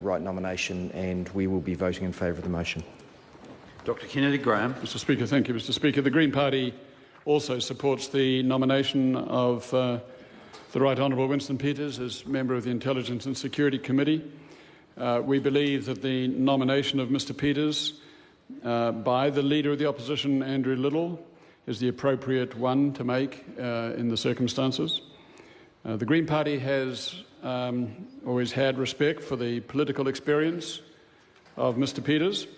right nomination, and we will be voting in favour of the motion. Dr Kennedy-Graham. Mr Speaker, thank you, Mr Speaker. The Green Party also supports the nomination of the Right Honourable Winston Peters as member of the Intelligence and Security Committee. We believe that the nomination of Mr Peters by the Leader of the Opposition, Andrew Little, is the appropriate one to make in the circumstances. The Green Party has always had respect for the political experience of Mr Peters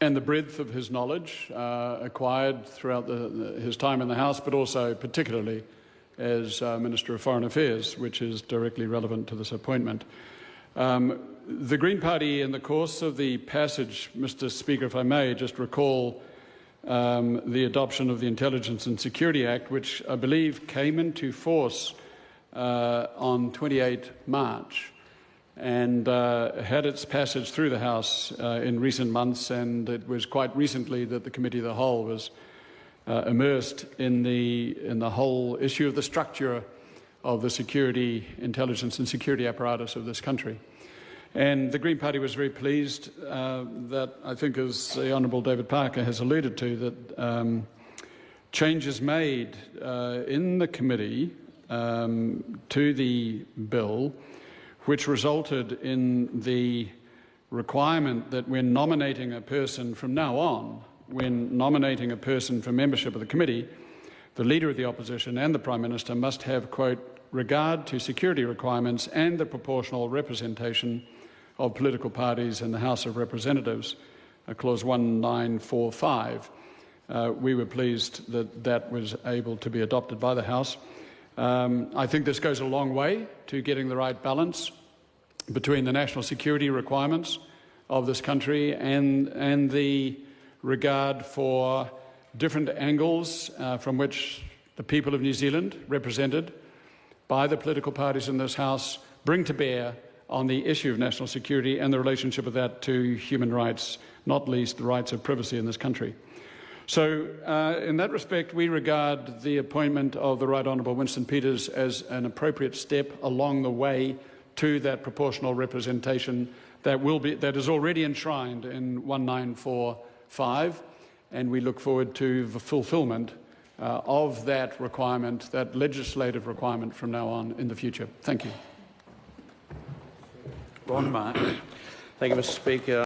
and the breadth of his knowledge acquired throughout his time in the House, but also particularly as Minister of Foreign Affairs, which is directly relevant to this appointment. The Green Party, in the course of the passage, Mr Speaker, if I may, just recall the adoption of the Intelligence and Security Act, which I believe came into force on 28 March and had its passage through the House in recent months, and it was quite recently that the Committee of the Whole was immersed in the whole issue of the structure of the security, intelligence and security apparatus of this country. And the Green Party was very pleased that, I think as the Honourable David Parker has alluded to, that changes made in the committee to the bill, which resulted in the requirement that when nominating a person from now on, when nominating a person for membership of the committee, the Leader of the Opposition and the Prime Minister must have, quote, regard to security requirements and the proportional representation of political parties in the House of Representatives, Clause 1945. We were pleased that that was able to be adopted by the House. I think this goes a long way to getting the right balance between the national security requirements of this country and the regard for different angles from which the people of New Zealand, represented by the political parties in this House, bring to bear on the issue of national security and the relationship of that to human rights, not least the rights of privacy in this country. So, in that respect, we regard the appointment of the Right Honourable Winston Peters as an appropriate step along the way to that proportional representation that is already enshrined in 1945, and we look forward to the fulfilment of that requirement, that legislative requirement, from now on in the future. Thank you. Ron Mark. Thank you, Mr Speaker.